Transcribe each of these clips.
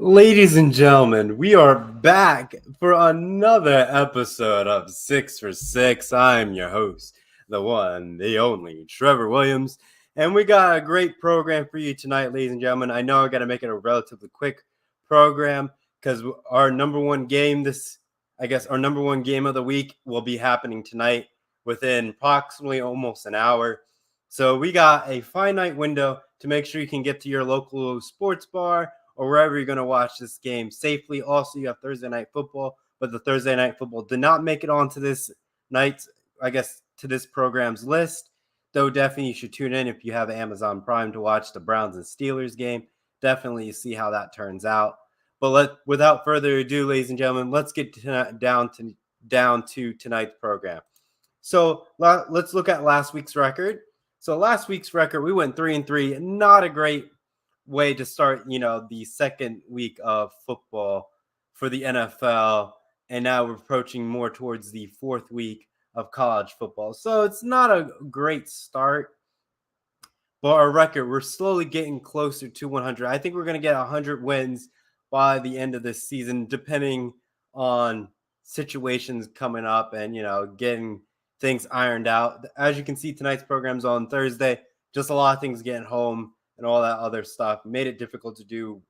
Ladies and gentlemen, we are back for another episode of 6 for 6. I'm your host, the one, the only, Trevor Williams. And we got a great program for you tonight, ladies and gentlemen. I know I got to make it a relatively quick program because our number one game our number one game of the week will be happening tonight within approximately almost an hour. So we got a finite window to make sure you can get to your local sports bar or wherever you're going to watch this game safely. Also, you have Thursday night football, but the Thursday night football did not make it onto this to this program's list. Though definitely you should tune in if you have Amazon Prime to watch the Browns and Steelers game. Definitely see how that turns out. But without further ado, ladies and gentlemen, let's get down to tonight's program. So let's look at last week's record. So last week's record, we went 3-3. Not a great way to start, the second week of football for the NFL. And now we're approaching more towards the fourth week of college football. So it's not a great start. But our record, we're slowly getting closer to 100. I think we're going to get 100 wins by the end of this season, depending on situations coming up and, getting things ironed out. As you can see, tonight's program's on Thursday. Just a lot of things getting home and all that other stuff made it difficult to do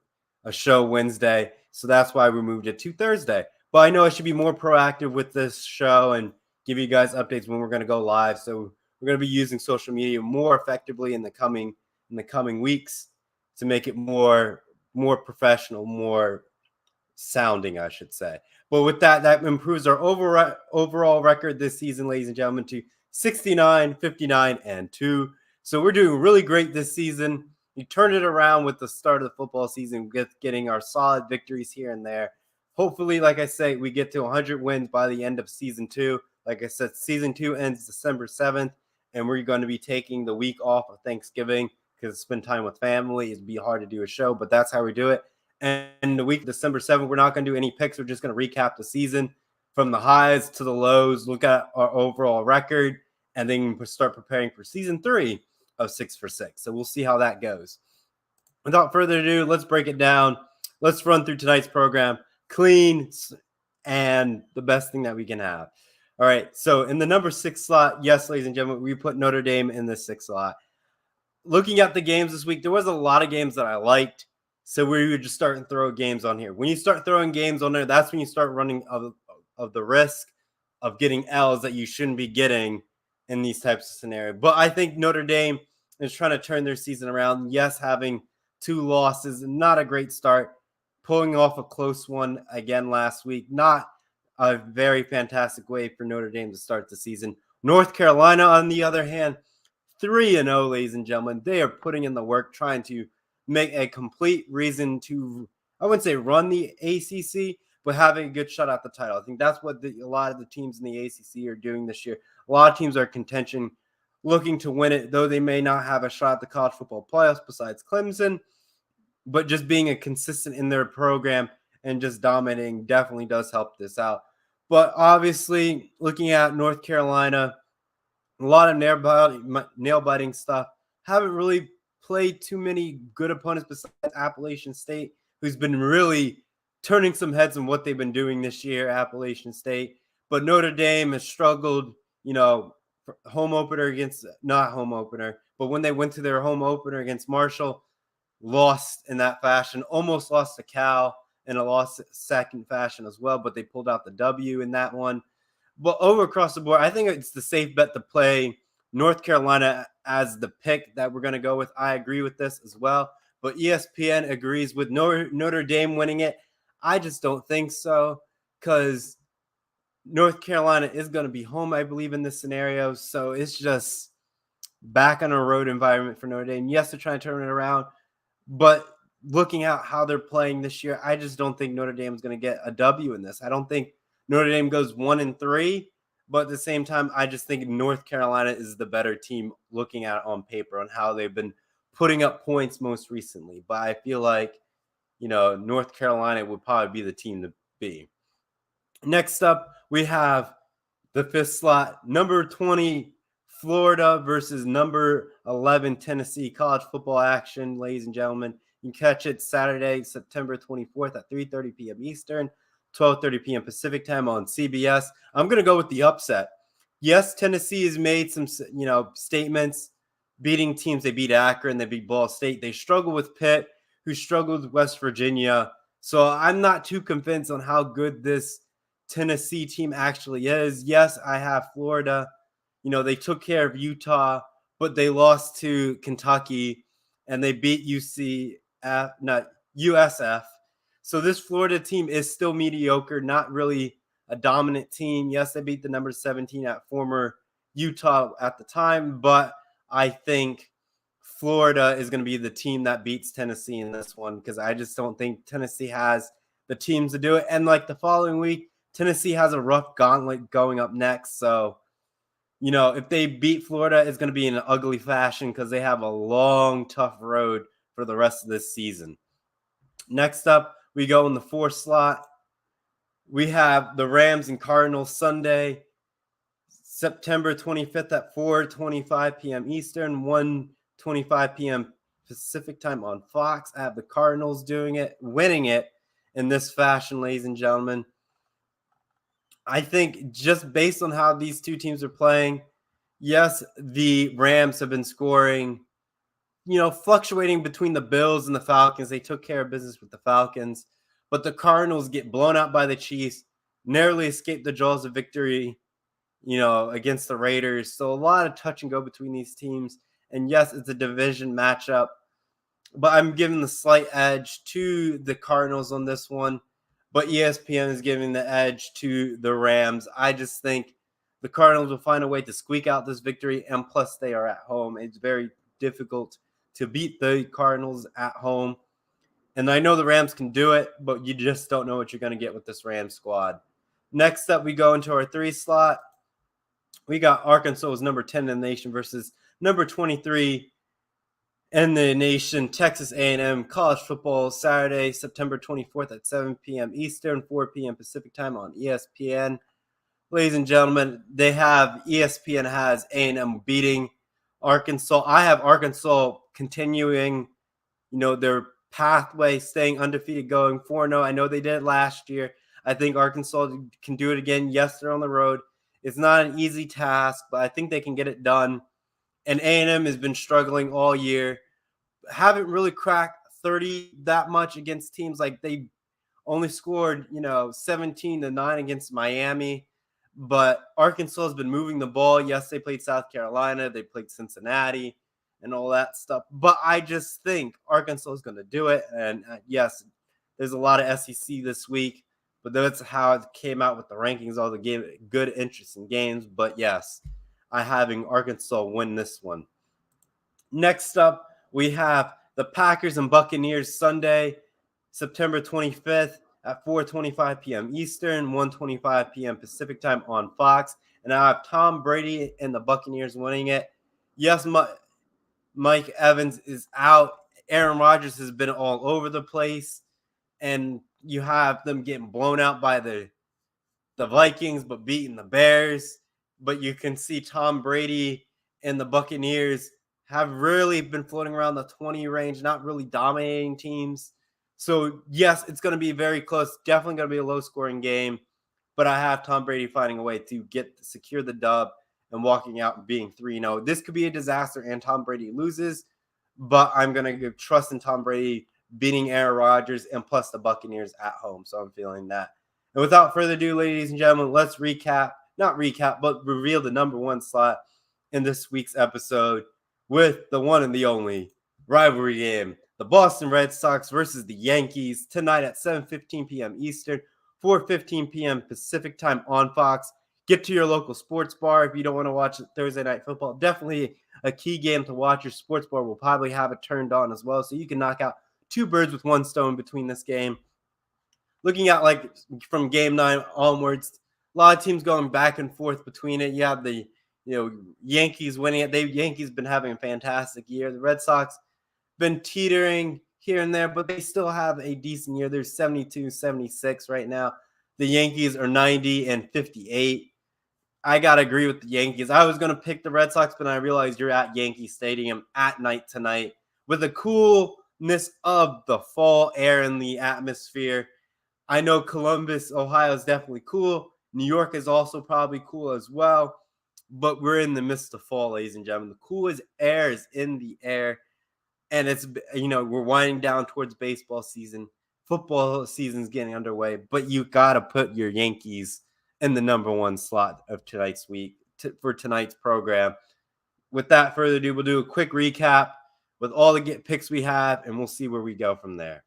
a show Wednesday. So that's why we moved it to Thursday. But I know I should be more proactive with this show and give you guys updates when we're going to go live. So we're going to be using social media more effectively in the coming weeks to make it more professional, more sounding, I should say. But with that improves our overall record this season, ladies and gentlemen, to 69, 59, and 2. So we're doing really great this season. We turned it around with the start of the football season, getting our solid victories here and there. Hopefully, like I say, we get to 100 wins by the end of season 2. Like I said, season 2 ends December 7th, and we're going to be taking the week off of Thanksgiving because spend time with family. It'd be hard to do a show, but that's how we do it. And the week of December 7th, we're not going to do any picks. We're just going to recap the season from the highs to the lows, look at our overall record, and then start preparing for season 3 of 6 for 6. So we'll see how that goes. Without further ado, let's break it down. Let's run through tonight's program clean and the best thing that we can have. All right, so in the number 6 slot, yes, ladies and gentlemen, we put Notre Dame in the 6th slot. Looking at the games this week, there was a lot of games that I liked, so we would just start and throw games on here. When you start throwing games on there, that's when you start running of the risk of getting L's that you shouldn't be getting in these types of scenarios. But I think Notre Dame is trying to turn their season around. Yes, having 2 losses, not a great start. Pulling off a close one again last week, not a very fantastic way for Notre Dame to start the season. North Carolina, on the other hand, 3-0, ladies and gentlemen. They are putting in the work, trying to make a complete reason to, I wouldn't say run the ACC, but having a good shot at the title. I think that's what a lot of the teams in the ACC are doing this year. A lot of teams are contention, looking to win it, though they may not have a shot at the college football playoffs besides Clemson. But just being a consistent in their program and just dominating definitely does help this out. But obviously, looking at North Carolina, a lot of nail-biting stuff. Haven't really played too many good opponents besides Appalachian State, who's been really turning some heads on what they've been doing this year, Appalachian State. But Notre Dame has struggled, home opener against, not home opener, but when they went to their home opener against Marshall, lost in that fashion, almost lost to Cal in a lost second fashion as well, but they pulled out the W in that one. But over across the board, I think it's the safe bet to play North Carolina as the pick that we're going to go with. I agree with this as well, but ESPN agrees with Notre Dame winning it. I just don't think so because North Carolina is going to be home, I believe, in this scenario. So it's just back on a road environment for Notre Dame. Yes, they're trying to turn it around, but looking at how they're playing this year, I just don't think Notre Dame is going to get a W in this. I don't think Notre Dame goes 1-3, but at the same time, I just think North Carolina is the better team looking at it on paper on how they've been putting up points most recently. But I feel like, North Carolina would probably be the team to be. Next up, we have the 5th slot, number 20, Florida versus number 11, Tennessee. College football action, ladies and gentlemen. You can catch it Saturday, September 24th at 3:30 p.m. Eastern, 12:30 p.m. Pacific time on CBS. I'm going to go with the upset. Yes, Tennessee has made some, statements beating teams. They beat Akron, they beat Ball State. They struggle with Pitt, who struggled with West Virginia. So I'm not too convinced on how good this Tennessee team actually is. Yes, I have Florida. They took care of Utah, but they lost to Kentucky and they beat USF. So this Florida team is still mediocre, not really a dominant team. Yes, they beat the number 17 at former Utah at the time, but I think Florida is going to be the team that beats Tennessee in this one because I just don't think Tennessee has the teams to do it. And like the following week, Tennessee has a rough gauntlet going up next. So, if they beat Florida, it's going to be in an ugly fashion because they have a long, tough road for the rest of this season. Next up, we go in the 4th slot. We have the Rams and Cardinals Sunday, September 25th at 4:25 p.m. Eastern, 1:25 p.m. Pacific time on Fox. I have the Cardinals winning it in this fashion, ladies and gentlemen. I think just based on how these two teams are playing, yes, the Rams have been scoring, fluctuating between the Bills and the Falcons. They took care of business with the Falcons, but the Cardinals get blown out by the Chiefs, narrowly escape the jaws of victory, against the Raiders. So a lot of touch and go between these teams. And yes, it's a division matchup, but I'm giving the slight edge to the Cardinals on this one. But ESPN is giving the edge to the Rams. I just think the Cardinals will find a way to squeak out this victory, and plus they are at home. It's very difficult to beat the Cardinals at home. And I know the Rams can do it, but you just don't know what you're going to get with this Rams squad. Next up, we go into our 3 slot. We got Arkansas as number 10 in the nation versus number 23 in the nation, Texas A&M. College football Saturday, September 24th at 7 p.m. Eastern, 4 p.m. Pacific time on ESPN. Ladies and gentlemen, ESPN has A&M beating Arkansas. I have Arkansas continuing, their pathway, staying undefeated, going 4-0. I know they did it last year. I think Arkansas can do it again. Yes, they're on the road. It's not an easy task, but I think they can get it done. And A&M has been struggling all year. Haven't really cracked 30 that much against teams. Like they only scored, 17-9 against Miami. But Arkansas has been moving the ball. Yes, they played South Carolina. They played Cincinnati and all that stuff. But I just think Arkansas is going to do it. And yes, there's a lot of SEC this week. But that's how it came out with the rankings, all the good, interesting games. But yes, I'm having Arkansas win this one. Next up, we have the Packers and Buccaneers Sunday, September 25th at 4:25 p.m. Eastern, 1:25 p.m. Pacific time on Fox. And I have Tom Brady and the Buccaneers winning it. Yes, Mike Evans is out. Aaron Rodgers has been all over the place. And you have them getting blown out by the Vikings, but beating the Bears. But you can see Tom Brady and the Buccaneers have really been floating around the 20 range, not really dominating teams. So, yes, it's going to be very close. Definitely going to be a low-scoring game. But I have Tom Brady finding a way to secure the dub and walking out and being 3-0. This could be a disaster and Tom Brady loses. But I'm going to trust in Tom Brady beating Aaron Rodgers and plus the Buccaneers at home. So I'm feeling that. And without further ado, ladies and gentlemen, let's not recap, but reveal the number 1 slot in this week's episode with the one and the only rivalry game. The Boston Red Sox versus the Yankees tonight at 7:15 p.m. Eastern, 4:15 p.m. Pacific time on Fox. Get to your local sports bar if you don't want to watch Thursday Night Football. Definitely a key game to watch. Your sports bar will probably have it turned on as well, so you can knock out 2 birds with 1 stone between this game. Looking at like from game 9 onwards, a lot of teams going back and forth between it. You have the Yankees winning it. Yankees been having a fantastic year. The Red Sox been teetering here and there, but they still have a decent year. They're 72-76 right now. The Yankees are 90-58. I gotta agree with the Yankees. I was gonna pick the Red Sox, but I realized you're at Yankee Stadium at night tonight with a cool of the fall air in the atmosphere. I know Columbus, Ohio is definitely cool. New York is also probably cool as well. But we're in the midst of fall, ladies and gentlemen. The coolest air is in the air. And it's, we're winding down towards baseball season. Football season's getting underway. But you got to put your Yankees in the number one slot of tonight's week for tonight's program. Without further ado, we'll do a quick recap with all the picks we have, and we'll see where we go from there.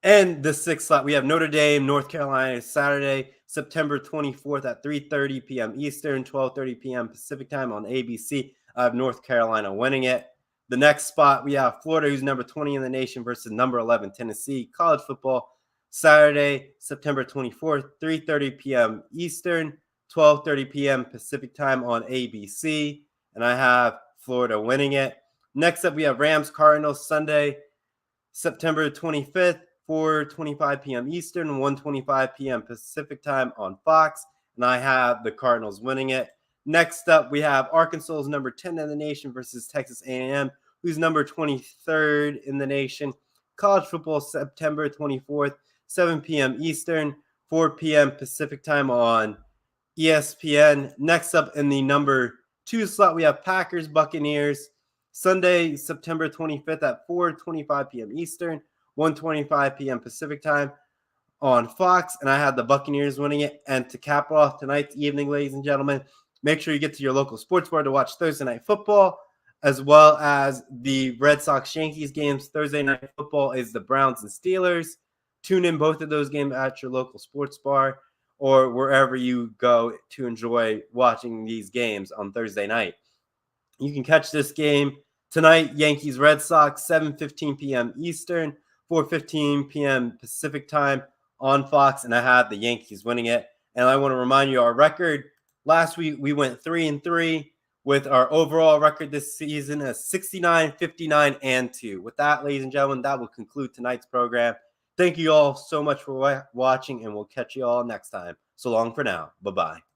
And the sixth slot, we have Notre Dame, North Carolina, Saturday, September 24th at 3:30 p.m. Eastern, 12:30 p.m. Pacific time on ABC. I have North Carolina winning it. The next spot, we have Florida, who's number 20 in the nation, versus number 11, Tennessee. College football, Saturday, September 24th, 3:30 p.m. Eastern, 12:30 p.m. Pacific time on ABC. And I have Florida winning it. Next up, we have Rams, Cardinals, Sunday, September 25th, 4:25 p.m. Eastern, 1:25 p.m. Pacific time on Fox. And I have the Cardinals winning it. Next up, we have Arkansas, who's number 10 in the nation, versus Texas A&M, who's number 23rd in the nation. College football, September 24th, 7 p.m. Eastern, 4 p.m. Pacific time on ESPN. Next up in the number 2 slot, we have Packers, Buccaneers, Sunday, September 25th at 4:25 p.m. Eastern, 1:25 p.m. Pacific time on Fox. And I had the Buccaneers winning it. And to cap off tonight's evening, ladies and gentlemen, make sure you get to your local sports bar to watch Thursday Night Football, as well as the Red Sox-Yankees games. Thursday Night Football is the Browns and Steelers. Tune in both of those games at your local sports bar or wherever you go to enjoy watching these games on Thursday night. You can catch this game tonight, Yankees-Red Sox, 7:15 p.m. Eastern, 4:15 p.m. Pacific time on Fox, and I have the Yankees winning it. And I want to remind you our record. Last week, we went 3-3 with our overall record this season as 69, 59, and 2. With that, ladies and gentlemen, that will conclude tonight's program. Thank you all so much for watching, and we'll catch you all next time. So long for now. Bye-bye.